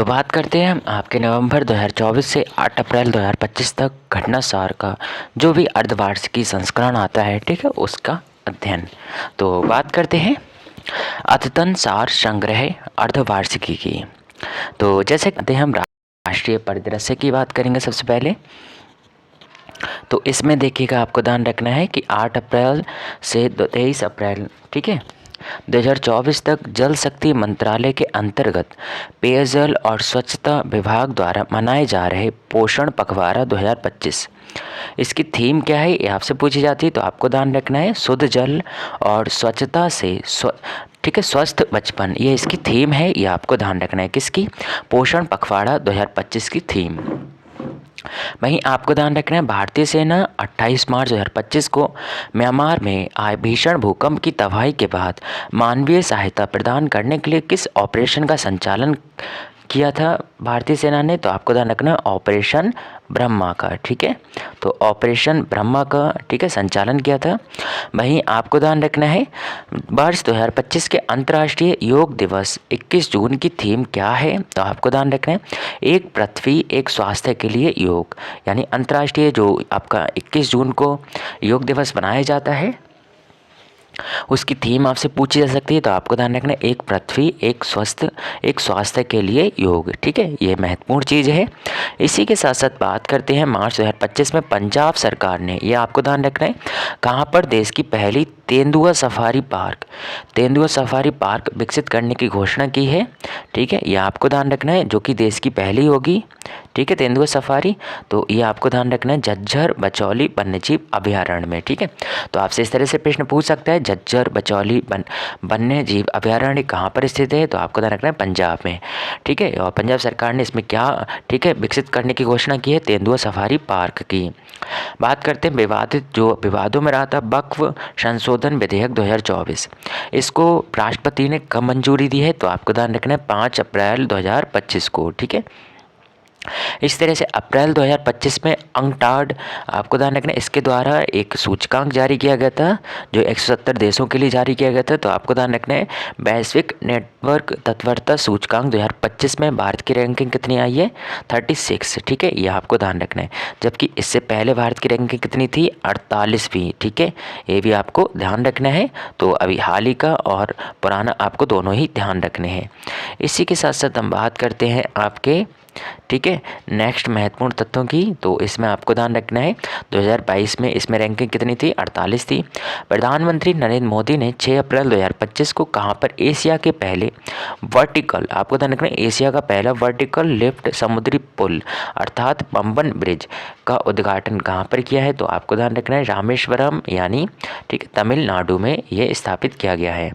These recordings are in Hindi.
तो बात करते हैं हम आपके नवंबर 2024 से 8 अप्रैल 2025 तक घटनासार का जो भी अर्धवार्षिकी संस्करण आता है, ठीक है, उसका अध्ययन। तो बात करते हैं अद्यतन सार संग्रह अर्धवार्षिकी की। तो जैसे कहते हैं हम राष्ट्रीय परिदृश्य की बात करेंगे सबसे पहले। तो इसमें देखिएगा, आपको ध्यान रखना है कि 8 अप्रैल से 23 अप्रैल, ठीक है, 2024 तक जल शक्ति मंत्रालय के अंतर्गत पेयजल और स्वच्छता विभाग द्वारा मनाए जा रहे पोषण पखवाड़ा 2025, इसकी थीम क्या है ये आपसे पूछी जाती है। तो आपको ध्यान रखना है शुद्ध जल और स्वच्छता से ठीक है, स्वस्थ बचपन, ये इसकी थीम है। ये आपको ध्यान रखना है, किसकी? पोषण पखवाड़ा 2025 की थीम। वहीं आपको ध्यान रखना है भारतीय सेना 28 मार्च 2025 को म्यांमार में आए भीषण भूकंप की तबाही के बाद मानवीय सहायता प्रदान करने के लिए किस ऑपरेशन का संचालन किया था भारतीय सेना ने? तो आपको ध्यान रखना है ऑपरेशन ब्रह्मा का, ठीक है। तो ऑपरेशन ब्रह्मा का, ठीक है, संचालन किया था। वहीं आपको ध्यान रखना है वर्ष 2025 के अंतर्राष्ट्रीय योग दिवस 21 जून की थीम क्या है? तो आपको ध्यान रखना है एक पृथ्वी एक स्वास्थ्य के लिए योग, यानी अंतर्राष्ट्रीय जो आपका 21 जून को योग दिवस मनाया जाता है उसकी थीम आपसे पूछी जा सकती है। तो आपको ध्यान रखना है एक पृथ्वी एक स्वस्थ एक स्वास्थ्य के लिए योग, ठीक है, ये महत्वपूर्ण चीज़ है। इसी के साथ साथ बात करते हैं मार्च 2025 में पंजाब सरकार ने, ये आपको ध्यान रखना है, कहाँ पर देश की पहली तेंदुआ सफारी पार्क विकसित करने की घोषणा की है, ठीक है। ये आपको ध्यान रखना है, जो कि देश की पहली होगी, ठीक है, तेंदुआ सफारी। तो ये आपको ध्यान रखना है झज्जर बचौली वन्यजीव अभयारण्य में, ठीक है। तो आपसे इस तरह से प्रश्न पूछ सकता है झज्जर बचौली वन्य जीव अभयारण्य कहाँ पर स्थित है? तो आपको ध्यान रखना है पंजाब में, ठीक है। और पंजाब सरकार ने इसमें क्या, ठीक है, विकसित करने की घोषणा की है? तेंदुआ सफारी पार्क की। बात करते हैं विवादों में रहा था वक्फ संशोधन विधेयक 2024, इसको राष्ट्रपति ने कब मंजूरी दी है? तो आपको ध्यान रखना है 5 अप्रैल 2025 को, ठीक है। इस तरह से अप्रैल 2025 में अंकटाड, आपको ध्यान रखना है, इसके द्वारा एक सूचकांक जारी किया गया था जो 170 देशों के लिए जारी किया गया था। तो आपको ध्यान रखना है वैश्विक नेटवर्क तत्परता सूचकांक 2025 में भारत की रैंकिंग कितनी आई है? 36, ठीक है, ये आपको ध्यान रखना है। जबकि इससे पहले भारत की रैंकिंग कितनी थी? 48वीं, ठीक है, ये भी आपको ध्यान रखना है। तो अभी हाल ही का और पुराना आपको दोनों ही ध्यान रखने हैं। इसी के साथ साथ हम बात करते हैं आपके, ठीक है, नेक्स्ट महत्वपूर्ण तत्वों की। तो इसमें आपको ध्यान रखना है 2022 में इसमें रैंकिंग कितनी थी? 48 थी। प्रधानमंत्री नरेंद्र मोदी ने 6 अप्रैल 2025 को कहाँ पर एशिया के पहले वर्टिकल, आपको ध्यान रखना है एशिया का पहला वर्टिकल लिफ्ट समुद्री पुल अर्थात पंबन ब्रिज का उद्घाटन कहाँ पर किया है? तो आपको ध्यान रखना है रामेश्वरम, यानी, ठीक है, तमिलनाडु में ये स्थापित किया गया है।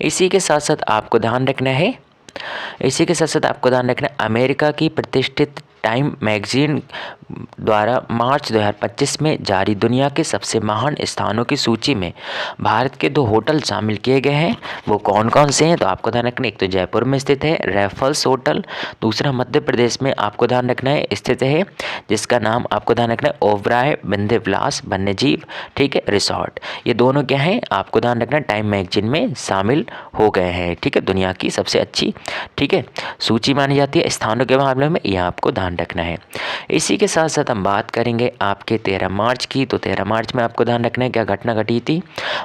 इसी के साथ साथ आपको ध्यान रखना है अमेरिका की प्रतिष्ठित टाइम मैगजीन द्वारा मार्च 2025 में जारी दुनिया के सबसे महान स्थानों की सूची में भारत के 2 होटल शामिल किए गए हैं। वो कौन कौन से हैं? तो आपको ध्यान रखना है, एक तो जयपुर में स्थित है रैफल्स होटल, दूसरा मध्य प्रदेश में आपको ध्यान रखना है स्थित है जिसका नाम आपको ध्यान रखना है ओबराय विंध्यविलास वन्यजीव, ठीक है, रिसोर्ट। ये दोनों क्या हैं? आपको ध्यान रखना है टाइम मैगजीन में शामिल हो गए हैं, ठीक है, दुनिया की सबसे अच्छी, ठीक है, सूची मानी जाती है स्थानों के मामले में, यह आपको ध्यान रखना है। इसी के साथ साथ हम बात करेंगे आपके 13 मार्च की। तो 13 मार्च में आपको ध्यान रखना है क्या घटना घटी थी?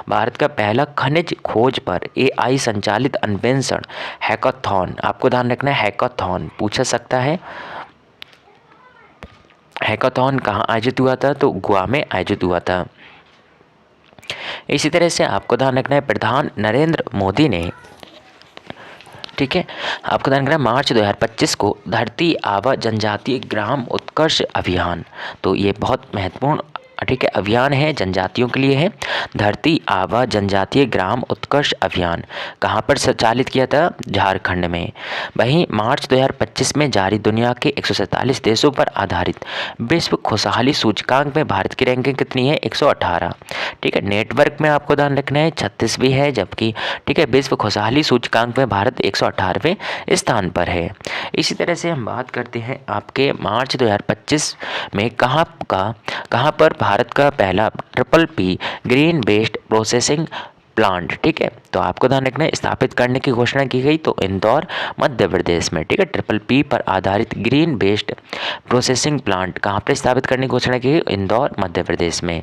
भारत का पहला खनिज खोज पर AI संचालित अन्वेषण हैकाथॉन, आपको ध्यान रखना है हैकाथॉन पूछा सकता है। हैकाथॉन कहाँ आयोजित हुआ था? तो गोवा में आयोजित हुआ था। इसी तरह से आपको ध्यान रखना है प्रधान नरेंद्र मोदी ने, ठीक है, आपको ध्यान रखना है मार्च 2025 को धरती आबा जनजातीय ग्राम उत्कर्ष अभियान, तो ये बहुत महत्वपूर्ण, ठीक है, अभियान है, जनजातियों के लिए है। धरती आबा जनजातीय ग्राम उत्कर्ष अभियान कहाँ पर संचालित किया था? झारखंड में। वहीं मार्च 2025 में जारी दुनिया के 147 देशों पर आधारित विश्व खुशहाली सूचकांक में भारत की रैंकिंग कितनी है? 118, ठीक है। नेटवर्क में आपको ध्यान रखना है 36वीं है, जबकि, ठीक है, विश्व खुशहाली सूचकांक में भारत 118वें स्थान पर है। इसी तरह से हम बात करते हैं आपके मार्च 2025 में कहाँ पर भारत का पहला PPP green based processing plant, ठीक है। तो आपको ध्यान रखना है स्थापित करने की घोषणा की गई तो इंदौर मध्य प्रदेश में, ठीक है। ट्रिपल पी पर आधारित ग्रीन बेस्ड प्रोसेसिंग प्लांट कहाँ पर स्थापित करने की घोषणा की गई? इंदौर मध्य प्रदेश में।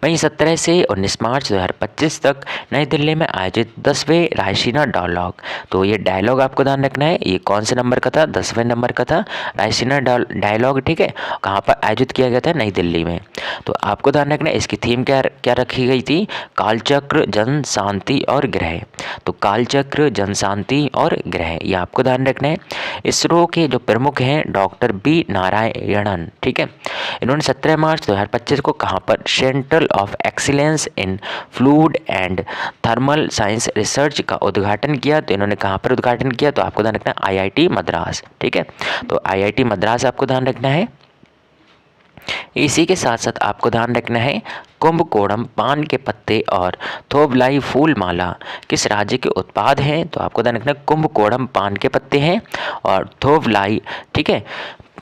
वहीं 17 से 19 मार्च 2025 तक नई दिल्ली में आयोजित 10वें रायसीना डायलॉग। तो ये डायलॉग आपको ध्यान रखना है, ये कौन से नंबर का था? 10वें नंबर का था रायसीना डायलॉग, ठीक है। कहाँ पर आयोजित किया गया था? नई दिल्ली में। तो आपको ध्यान रखना है इसकी थीम क्या क्या रखी गई थी? कालचक्र, जन शांति और ग्रह। तो कालचक्र, जन शांति और ग्रह, ये आपको ध्यान रखना है। इसरो के जो प्रमुख हैं डॉक्टर बी नारायणन, ठीक है। इन्होंने 17 मार्च 2025 को कहाँ पर? Centre of excellence in fluid and thermal science research का उद्घाटन किया। तो इन्होंने कहाँ पर उद्घाटन किया? तो आपको ध्यान रखना है आईआईटी मद्रास, ठीक है। तो आईआईटी मद्रास आपको ध्यान रखना है। इसी के साथ साथ आपको ध्यान रखना है कुंभकोणम पान के पत्ते और थोबलाई फूल माला किस राज्य के उत्पाद हैं? तो आपको ध्यान रखना है कुंभकोणम पान के पत्ते हैं और थोबलाई, ठीक है,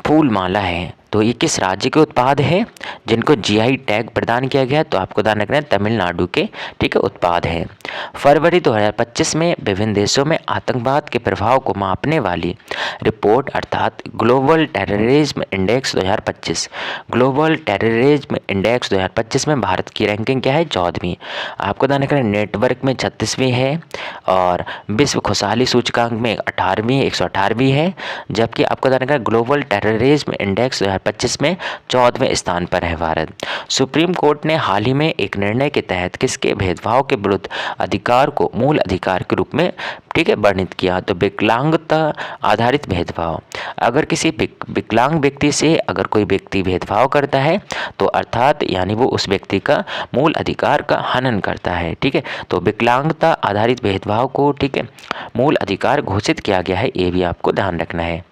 फूल माला है। तो ये किस राज्य के उत्पाद है जिनको जीआई टैग प्रदान किया गया? तो आपको ध्यान रखना है तमिलनाडु के, ठीक है, उत्पाद हैं। फरवरी 2025 में विभिन्न देशों में आतंकवाद के प्रभाव को मापने वाली रिपोर्ट अर्थात global terrorism index 2025, global terrorism index 2025 में भारत की रैंकिंग क्या है? 14वीं। आपको ध्यान रखना है नेटवर्क में 36वीं है और विश्व खुशहाली सूचकांक में 18वीं 118वीं है, जबकि आपको ध्यान रखना है ग्लोबल टेररिज्म इंडेक्स 2025 में 14वें स्थान पर है भारत। सुप्रीम कोर्ट ने हाल ही में एक निर्णय के तहत किसके भेदभाव के विरुद्ध अधिकार को मूल अधिकार के रूप में, ठीक है, वर्णित किया? तो विकलांगता आधारित भेदभाव। अगर किसी विकलांग व्यक्ति से अगर कोई व्यक्ति भेदभाव करता है तो अर्थात यानी वो उस व्यक्ति का मूल अधिकार का हनन करता है, ठीक है। तो विकलांगता आधारित भेदभाव को, ठीक है, मूल अधिकार घोषित किया गया है, ये भी आपको ध्यान रखना है।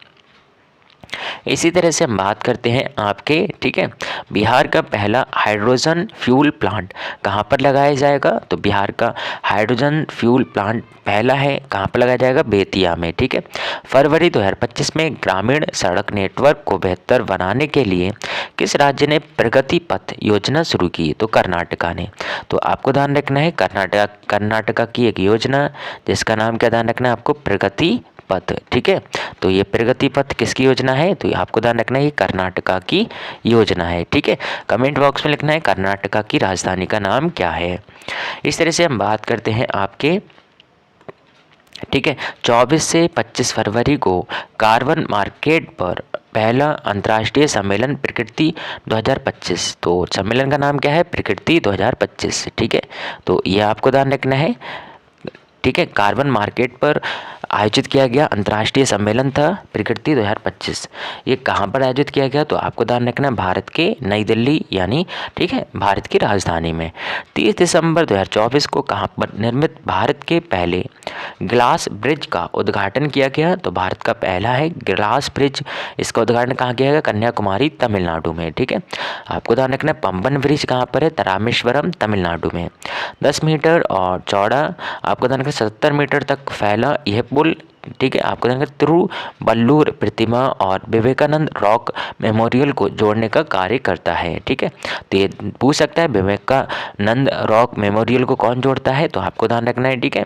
इसी तरह से हम बात करते हैं आपके, ठीक है, बिहार का पहला हाइड्रोजन फ्यूल प्लांट कहाँ पर लगाया जाएगा? तो बिहार का हाइड्रोजन फ्यूल प्लांट पहला है कहाँ पर लगाया जाएगा? बेतिया में, ठीक है। फरवरी 2025 में ग्रामीण सड़क नेटवर्क को बेहतर बनाने के लिए किस राज्य ने प्रगति पथ योजना शुरू की? तो कर्नाटका ने। तो आपको ध्यान रखना है कर्नाटका की एक योजना जिसका नाम क्या ध्यान रखना है आपको? प्रगति पथ, ठीक है। तो ये प्रगति पथ किसकी योजना है? तो आपको ध्यान रखना है ये कर्नाटका की योजना है, ठीक है। कमेंट बॉक्स में लिखना है कर्नाटका की राजधानी का नाम क्या है। इस तरह से हम बात करते हैं आपके, ठीक है, 24 से 25 फरवरी को कार्बन मार्केट पर पहला अंतर्राष्ट्रीय सम्मेलन प्रकृति 2025। तो सम्मेलन का नाम क्या है? प्रकृति 2025, ठीक है। तो ये आपको ध्यान रखना है, ठीक है। कार्बन मार्केट पर आयोजित किया गया अंतर्राष्ट्रीय सम्मेलन था प्रकृति 2025। ये कहाँ पर आयोजित किया गया? तो आपको ध्यान रखना है भारत के नई दिल्ली यानी, ठीक है, भारत की राजधानी में। 30 दिसंबर 2024 को कहाँ पर निर्मित भारत के पहले ग्लास ब्रिज का उद्घाटन किया गया? तो भारत का पहला है ग्लास ब्रिज, इसका उद्घाटन कहाँ किया गया? कन्याकुमारी तमिलनाडु में, ठीक है। आपको ध्यान रखना है पंबन ब्रिज कहाँ पर है? रामेश्वरम तमिलनाडु में। 10 मीटर और चौड़ा, आपको ध्यान रखना 70 मीटर तक फैला यह पुल, ठीक है, आपको ध्यान रखना तिरुवल्लुवर प्रतिमा और विवेकानंद रॉक मेमोरियल को जोड़ने का कार्य करता है, ठीक है। तो ये पूछ सकता है विवेकानंद रॉक मेमोरियल को कौन जोड़ता है? तो आपको ध्यान रखना है, ठीक है,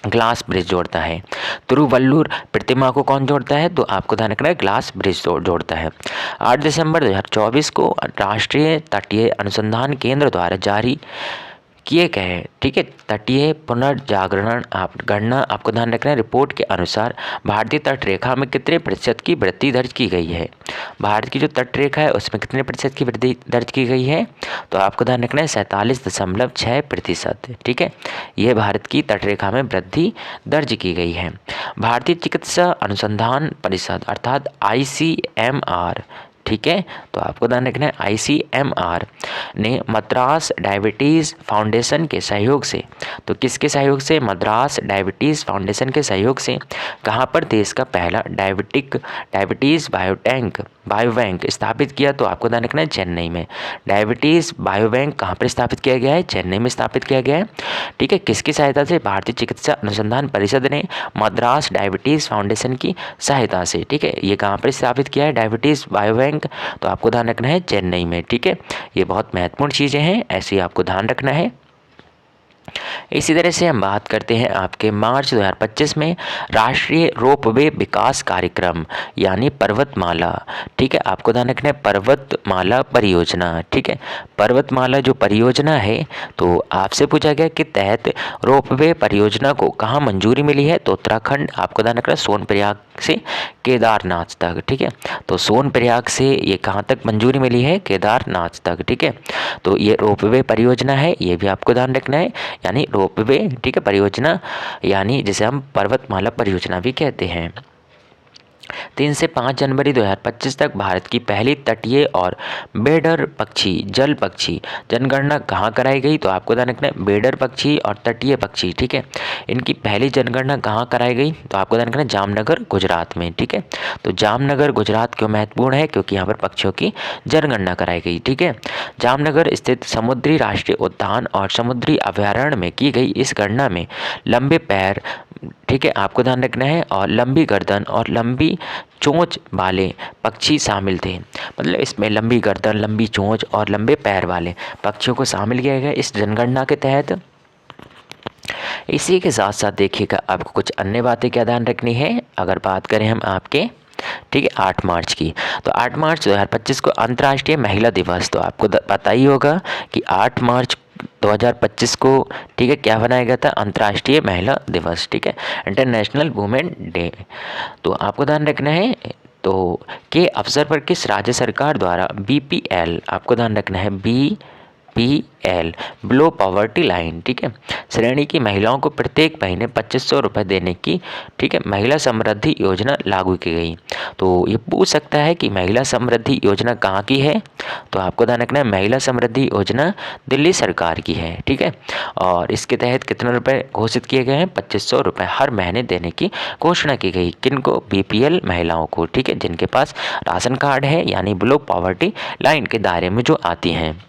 ग्लास ब्रिज जोड़ता है। तिरुवल्लुवर प्रतिमा को कौन जोड़ता है? तो आपको ध्यान रखना है ग्लास ब्रिज जोड़ता है। 8 दिसंबर 2024 को राष्ट्रीय तटीय अनुसंधान केंद्र द्वारा जारी किए गए, ठीक है, तटीय पुनर्जागरण गणना, आपको ध्यान रखना है रिपोर्ट के अनुसार भारतीय तट रेखा में कितने प्रतिशत की वृद्धि दर्ज की गई है? भारत की जो तट रेखा है उसमें कितने प्रतिशत की वृद्धि दर्ज की गई है? तो आपको ध्यान रखना है 47.6%, ठीक है। यह भारत की तट रेखा में वृद्धि दर्ज की गई है। भारतीय चिकित्सा अनुसंधान परिषद अर्थात ICMR, ठीक है। तो आपको ध्यान रखना है ICMR ने मद्रास डायबिटीज़ फाउंडेशन के सहयोग से, तो किसके सहयोग से? मद्रास डायबिटीज़ फाउंडेशन के सहयोग से कहाँ पर देश का पहला डायबिटीज़ बायोबैंक स्थापित किया? तो आपको ध्यान रखना है चेन्नई में। डायबिटीज़ बायोबैंक कहाँ पर स्थापित किया गया है? चेन्नई में स्थापित किया गया है, ठीक है। किसकी सहायता से? भारतीय चिकित्सा अनुसंधान परिषद ने मद्रास डायबिटीज़ फाउंडेशन की सहायता से, ठीक है। ये कहाँ पर स्थापित किया है डायबिटीज़ बायोबैंक? तो आपको ध्यान रखना है चेन्नई में, ठीक है। ये बहुत महत्वपूर्ण चीज़ें हैं, ऐसे आपको ध्यान रखना है। इसी तरह से हम बात करते हैं आपके मार्च 2025 में राष्ट्रीय रोपवे विकास कार्यक्रम यानी पर्वतमाला, ठीक है, आपको ध्यान रखना है पर्वतमाला परियोजना, ठीक है। पर्वतमाला जो परियोजना है, तो आपसे पूछा गया कि तहत रोपवे परियोजना को कहाँ मंजूरी मिली है, तो उत्तराखंड, आपको ध्यान रखना है सोनप्रयाग से केदारनाथ तक, ठीक है। तो सोनप्रयाग से ये कहाँ तक मंजूरी मिली है, केदारनाथ तक, ठीक है। तो ये रोपवे परियोजना है, ये भी आपको ध्यान रखना है, यानी रोपवे, ठीक है, परियोजना, यानी जिसे हम पर्वतमाला परियोजना भी कहते हैं। 3 से 5 जनवरी 2025 तक भारत की पहली तटीय और बेडर पक्षी जल पक्षी जनगणना कहाँ कराई गई, तो आपको ध्यान रखना है बेडर पक्षी और तटीय पक्षी, ठीक है, इनकी पहली जनगणना कहाँ कराई गई, तो आपको ध्यान रखना है जामनगर गुजरात में, ठीक है। तो जामनगर गुजरात क्यों महत्वपूर्ण है, क्योंकि यहाँ पर पक्षियों की जनगणना कराई गई, ठीक है। जामनगर स्थित समुद्री राष्ट्रीय उद्यान और समुद्री अभयारण्य में की गई इस गणना में लंबे पैर, ठीक है, आपको ध्यान रखना है, और लंबी गर्दन और लंबी चोंच वाले पक्षी शामिल थे। मतलब इसमें लंबी गर्दन, लंबी चोंच और लंबे पैर वाले पक्षियों को शामिल किया गया इस जनगणना के तहत। इसी के साथ साथ देखिएगा आपको कुछ अन्य बातें क्या ध्यान रखनी है। अगर बात करें हम आपके, ठीक है, 8 मार्च की, तो 8 मार्च 2025 को अंतर्राष्ट्रीय महिला दिवस, तो आपको पता ही होगा कि 8 मार्च 2025 को, ठीक है, क्या बनाया गया था, अंतर्राष्ट्रीय महिला दिवस, ठीक है, इंटरनेशनल वुमेन डे। तो आपको ध्यान रखना है, तो के अवसर पर किस राज्य सरकार द्वारा BPL, आपको ध्यान रखना है BPL बिलो पॉवर्टी लाइन, ठीक है, श्रेणी की महिलाओं को प्रत्येक महीने 2500 रुपये देने की, ठीक है, महिला समृद्धि योजना लागू की गई। तो ये पूछ सकता है कि महिला समृद्धि योजना कहाँ की है, तो आपको ध्यान रखना है महिला समृद्धि योजना दिल्ली सरकार की है, ठीक है। और इसके तहत कितने रुपए घोषित किए गए हैं, 2500 रुपये हर महीने देने की घोषणा की गई। किनको, BPL महिलाओं को, ठीक है, जिनके पास राशन कार्ड है, यानी बिलो पॉवर्टी लाइन के दायरे में जो आती हैं।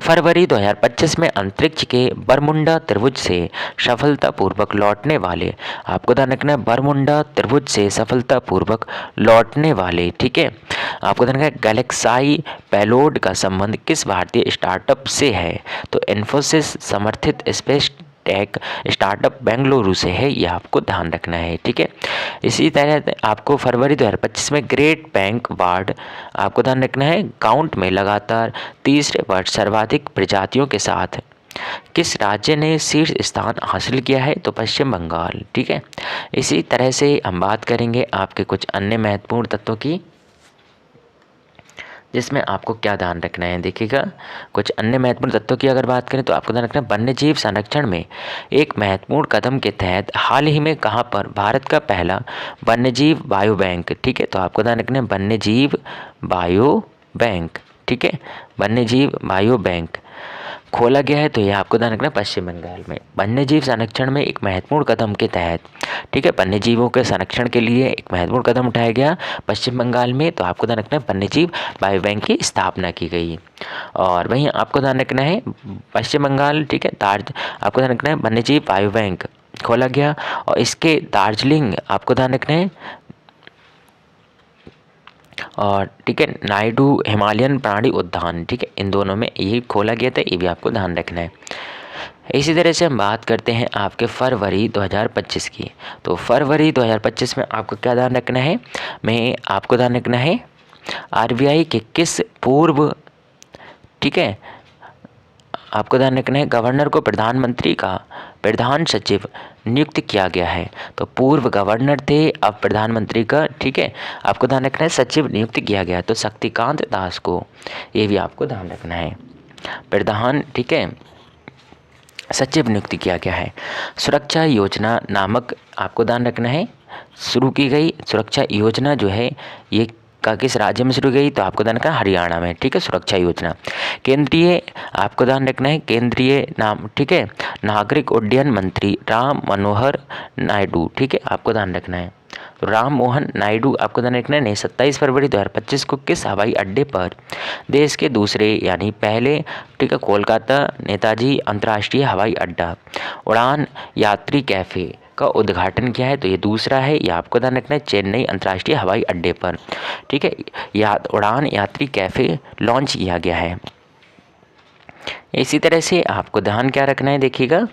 फरवरी 2025 में अंतरिक्ष के बरमुंडा त्रिभुज से सफलतापूर्वक लौटने वाले, आपको ध्यान रखना है बरमुंडा त्रिभुज से सफलतापूर्वक लौटने वाले, ठीक है, आपको ध्यान रखना है गैलेक्साई पेलोड का संबंध किस भारतीय स्टार्टअप से है, तो इन्फोसिस समर्थित स्पेस टेक स्टार्टअप बेंगलुरु से है, यह आपको ध्यान रखना है, ठीक है। इसी तरह आपको फरवरी 2025 में ग्रेट बैंक वार्ड, आपको ध्यान रखना है काउंट में लगातार तीसरे वर्ष सर्वाधिक प्रजातियों के साथ किस राज्य ने शीर्ष स्थान हासिल किया है, तो पश्चिम बंगाल, ठीक है। इसी तरह से हम बात करेंगे आपके कुछ अन्य महत्वपूर्ण तत्वों की, जिसमें आपको क्या ध्यान रखना है। देखिएगा कुछ अन्य महत्वपूर्ण तत्वों की अगर बात करें, तो आपको ध्यान रखना है वन्य जीव संरक्षण में एक महत्वपूर्ण कदम के तहत हाल ही में कहाँ पर भारत का पहला वन्य जीव बायो बैंक, ठीक है, तो आपको ध्यान रखना है वन्य जीव बायो बैंक, ठीक है, वन्य जीव बायो बैंक खोला गया है, तो यह आपको ध्यान रखना पश्चिम बंगाल में। वन्य जीव संरक्षण में एक महत्वपूर्ण कदम के तहत, ठीक है, वन्य जीवों के संरक्षण के लिए एक महत्वपूर्ण कदम उठाया गया पश्चिम बंगाल में, तो आपको ध्यान रखना है वन्य जीव बायो बैंक की स्थापना की गई। और वहीं आपको ध्यान रखना है पश्चिम बंगाल, ठीक है, आपको ध्यान रखना है वन्य जीव बायो बैंक खोला गया, और इसके दार्जिलिंग, आपको ध्यान रखना है, और ठीक है, नायडू हिमालयन प्राणी उद्यान, ठीक है, इन दोनों में ये खोला गया था, ये भी आपको ध्यान रखना है। इसी तरह से हम बात करते हैं आपके फरवरी 2025 की, तो फरवरी 2025 में आपको क्या ध्यान रखना है, मैं आपको ध्यान रखना है RBI के किस पूर्व, ठीक है, आपको ध्यान रखना है गवर्नर को प्रधानमंत्री का प्रधान सचिव नियुक्त किया गया है, तो पूर्व गवर्नर थे, अब प्रधानमंत्री का, ठीक है, आपको ध्यान रखना है सचिव नियुक्त किया गया, तो शक्तिकांत दास को, ये भी आपको ध्यान रखना है प्रधान, ठीक है, सचिव नियुक्त किया गया है। सुरक्षा योजना नामक, आपको ध्यान रखना है शुरू की गई सुरक्षा योजना जो है ये किस राज्य में शुरू गई, तो आपको ध्यान रखना है हरियाणा में, ठीक है, सुरक्षा योजना। केंद्रीय, आपको ध्यान रखना है केंद्रीय नाम, ठीक है, नागरिक उड्डयन मंत्री राम मनोहर नायडू, ठीक है, आपको ध्यान रखना है राम मोहन नायडू, आपको ध्यान रखना है 27 फरवरी 2025 को किस हवाई अड्डे पर देश के दूसरे यानी पहले, ठीक है, कोलकाता नेताजी अंतर्राष्ट्रीय हवाई अड्डा उड़ान यात्री कैफ़े का उद्घाटन किया है, तो ये दूसरा है, ये आपको ध्यान रखना है चेन्नई अंतर्राष्ट्रीय हवाई अड्डे पर, ठीक है, उड़ान यात्री कैफ़े लॉन्च किया गया है। इसी तरह से आपको ध्यान क्या रखना है, देखिएगा